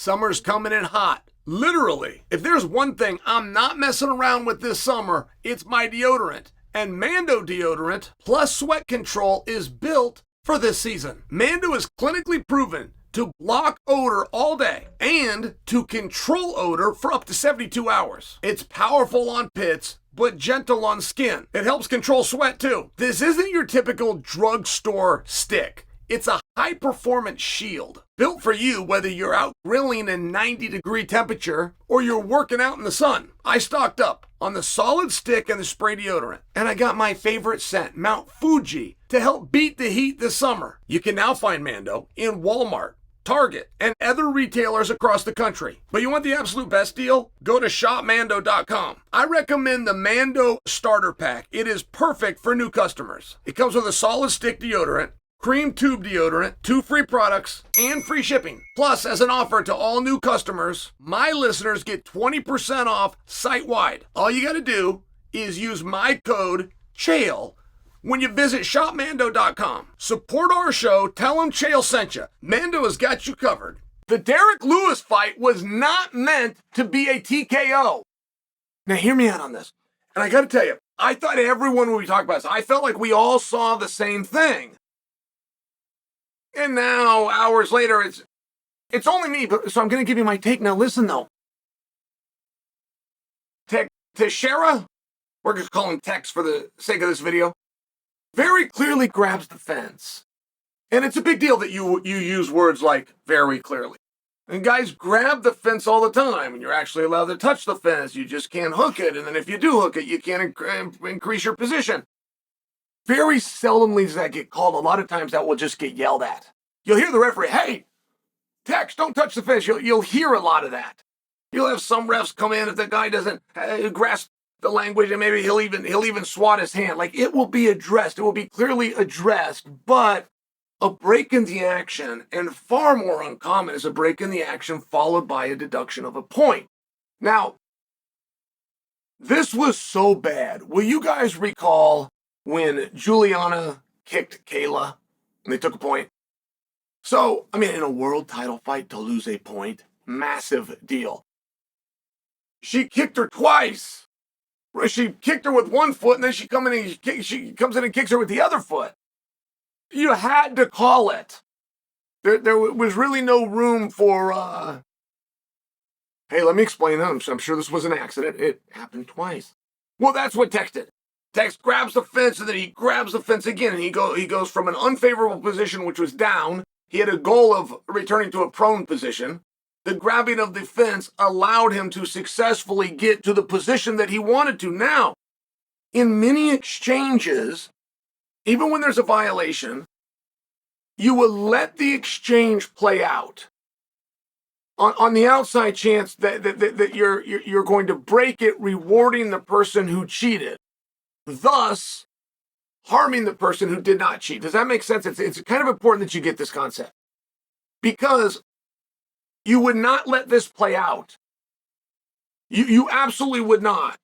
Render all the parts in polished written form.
Summer's coming in hot. Literally. If there's one thing I'm not messing around with this summer, it's my deodorant. And Mando deodorant plus sweat control is built for this season. Mando is clinically proven to block odor all day and to control odor for up to 72 hours. It's powerful on pits, but gentle on skin. It helps control sweat too. This isn't your typical drugstore stick. It's a high-performance shield built for you whether you're out grilling in 90-degree temperature or you're working out in the sun. I stocked up on the solid stick and the spray deodorant, and I got my favorite scent, Mount Fuji, to help beat the heat this summer. You can now find Mando in Walmart, Target, and other retailers across the country. But you want the absolute best deal? Go to shopmando.com. I recommend the Mando Starter Pack. It is perfect for new customers. It comes with a solid stick deodorant, cream tube deodorant, 2 free products, and free shipping. Plus, as an offer to all new customers, my listeners get 20% off site-wide. All you gotta do is use my code Chael when you visit shopmando.com. Support our show, tell them Chael sent you. Mando has got you covered. The Derrick Lewis fight was not meant to be a TKO. Now hear me out on this. And I gotta tell you, I thought everyone would be talking about this. I felt like we all saw the same thing. And now, hours later, it's only me, so I'm gonna give you my take. Now listen though. Teixeira, we're just calling Tex for the sake of this video, very clearly grabs the fence. And it's a big deal that you use words like very clearly. And guys grab the fence all the time, and you're actually allowed to touch the fence. You just can't hook it. And then if you do hook it, you can't increase your position. Very seldomly does that get called. A lot of times that will just get yelled at. You'll hear the referee, hey, Tex, don't touch the fence. You'll hear a lot of that. You'll have some refs come in if the guy doesn't grasp the language, and maybe he'll even swat his hand. Like, it will be addressed. It will be clearly addressed, but a break in the action, and far more uncommon, is a break in the action followed by a deduction of a point. Now, this was so bad. Will you guys recall when Juliana kicked Kayla and they took a point? So, I mean, in a world title fight to lose a point, massive deal. She kicked her twice. She kicked her with one foot, and then she comes in and kicks her with the other foot. You had to call it. There was really no room for, hey, let me explain that. I'm sure this was an accident. It happened twice. Well, that's what Tex did. Tex grabs the fence, and then he grabs the fence again, and he goes from an unfavorable position, which was down. He had a goal of returning to a prone position. The grabbing of the fence allowed him to successfully get to the position that he wanted to. Now, in many exchanges, even when there's a violation, you will let the exchange play out on the outside chance that you're going to break it, rewarding the person who cheated, thus harming the person who did not cheat. Does that make sense? It's kind of important that you get this concept, because you would not let this play out. You absolutely would not.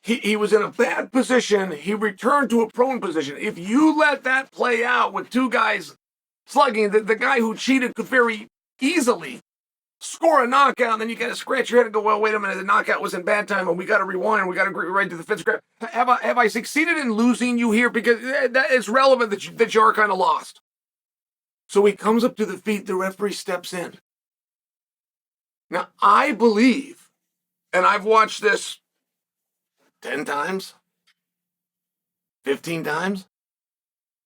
He was in a bad position. He returned to a prone position. If you let that play out with two guys slugging, the guy who cheated could very easily score a knockout, and then you got to scratch your head and go, well, wait a minute, the knockout was in bad time, and we got to rewind, and we got to go right to the fence grab. Have I succeeded in losing you here? Because that is relevant that you are kind of lost. So he comes up to the feet, the referee steps in. Now, I believe, and I've watched this 10 times, 15 times,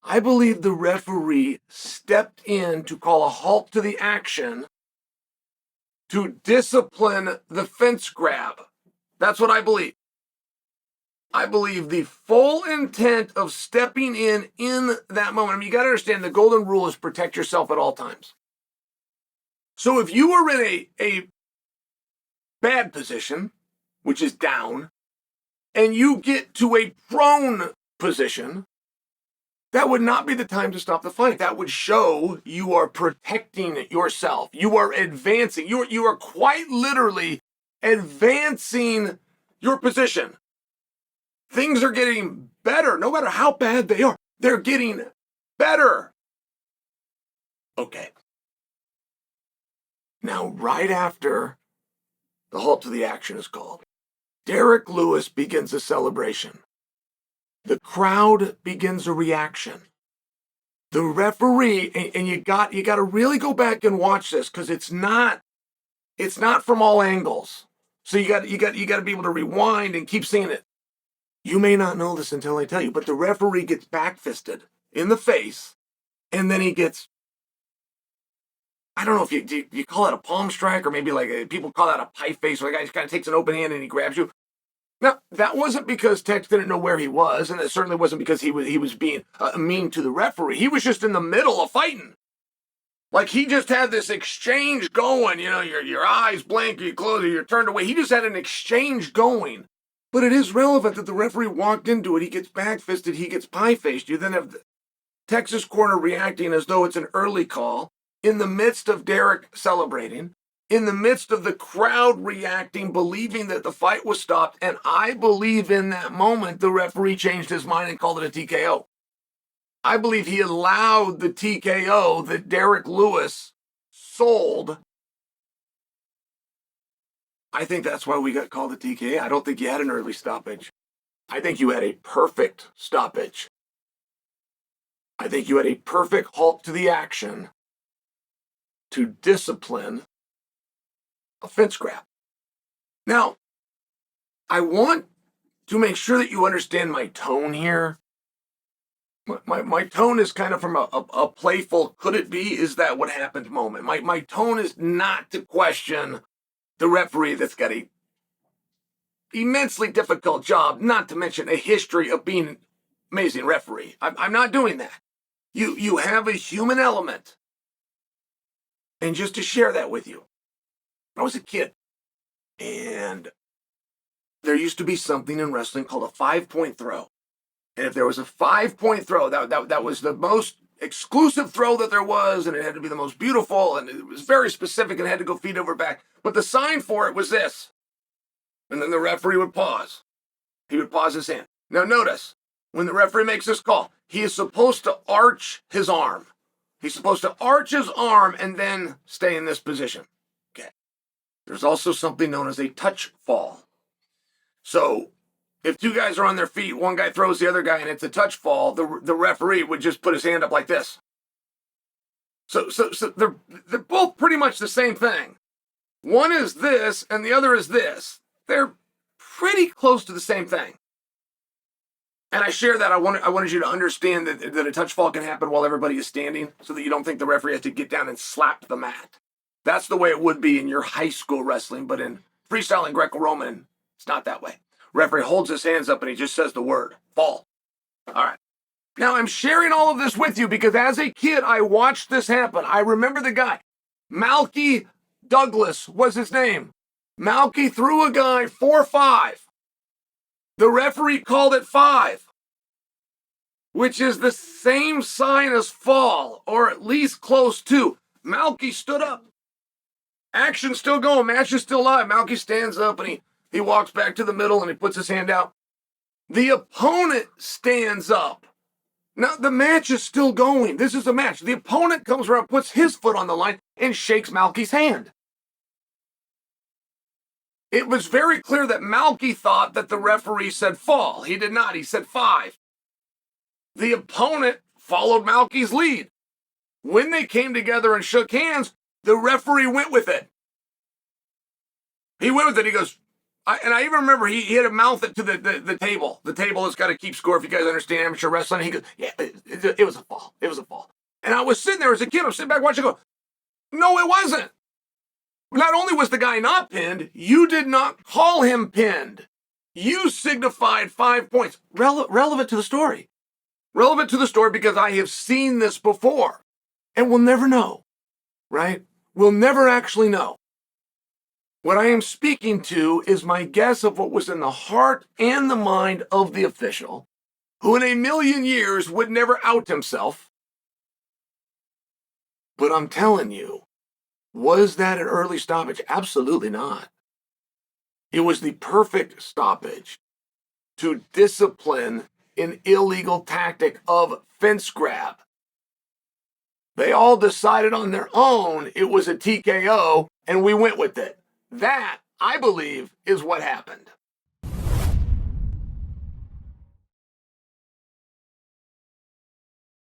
I believe the referee stepped in to call a halt to the action to discipline the fence grab. That's what I believe. I believe the full intent of stepping in that moment. I mean, you got to understand the golden rule is protect yourself at all times. So if you were in a bad position, which is down, and you get to a prone position, that would not be the time to stop the fight. That would show you are protecting yourself. You are advancing. You are quite literally advancing your position. Things are getting better, no matter how bad they are. They're getting better. Okay. Now, right after the halt to the action is called, Derrick Lewis begins a celebration. The crowd begins a reaction. The referee, and you got to really go back and watch this because it's not from all angles. So you got to be able to rewind and keep seeing it. You may not know this until I tell you, but the referee gets backfisted in the face, and then he gets, I don't know if you call it a palm strike, or maybe like people call that a pie face, where the guy just kind of takes an open hand and he grabs you. Now, that wasn't because Tex didn't know where he was, and it certainly wasn't because he was being mean to the referee. He was just in the middle of fighting. Like, he just had this exchange going, your eyes blink, you close, you're turned away. He just had an exchange going. But it is relevant that the referee walked into it. He gets back-fisted, he gets pie-faced. You then have the Texas corner reacting as though it's an early call, in the midst of Derrick celebrating, in the midst of the crowd reacting, believing that the fight was stopped. And I believe in that moment, the referee changed his mind and called it a TKO. I believe he allowed the TKO that Derrick Lewis sold. I think that's why we got called a TKO. I don't think you had an early stoppage. I think you had a perfect stoppage. I think you had a perfect halt to the action to discipline a fence grab. Now, I want to make sure that you understand my tone here. My tone is kind of from a playful, could it be, is that what happened moment. My tone is not to question the referee that's got a immensely difficult job, not to mention a history of being an amazing referee. I'm not doing that. You have a human element. And just to share that with you, I was a kid, and there used to be something in wrestling called a 5-point throw. And if there was a 5-point throw, that was the most exclusive throw that there was, and it had to be the most beautiful, and it was very specific, and it had to go feet over back. But the sign for it was this. And then the referee would pause. He would pause his hand. Now notice, when the referee makes this call, he is supposed to arch his arm. He's supposed to arch his arm and then stay in this position. Okay. There's also something known as a touch fall. So if two guys are on their feet, one guy throws the other guy and it's a touch fall, the referee would just put his hand up like this. So they're both pretty much the same thing. One is this and the other is this. They're pretty close to the same thing. And I share that. I wanted you to understand that a touch fall can happen while everybody is standing, so that you don't think the referee has to get down and slap the mat. That's the way it would be in your high school wrestling, but in freestyle and Greco-Roman, it's not that way. Referee holds his hands up and he just says the word, fall. All right. Now, I'm sharing all of this with you because as a kid, I watched this happen. I remember the guy. Malky Douglas was his name. Malky threw a guy 4-5. The referee called it 5, which is the same sign as fall, or at least close to. Malky stood up. Action's still going. Match is still live. Malky stands up and he walks back to the middle and he puts his hand out. The opponent stands up. Now, the match is still going. This is a match. The opponent comes around, puts his foot on the line, and shakes Malky's hand. It was very clear that Malky thought that the referee said fall. He did not. He said 5. The opponent followed Malky's lead. When they came together and shook hands, the referee went with it. He went with it. He goes, and I even remember he had to mouth it to the table. The table has got to keep score if you guys understand amateur wrestling. He goes, yeah, it was a fall. It was a fall. And I was sitting there as a kid. I'm sitting back watching, go, no, it wasn't. Not only was the guy not pinned, you did not call him pinned. You signified 5 points. Relevant to the story. Relevant to the story because I have seen this before. And we'll never know, right? We'll never actually know. What I am speaking to is my guess of what was in the heart and the mind of the official, who in a million years would never out himself. But I'm telling you, was that an early stoppage? Absolutely not. It was the perfect stoppage to discipline an illegal tactic of fence grab. They all decided on their own it was a TKO, and we went with it. That, I believe, is what happened.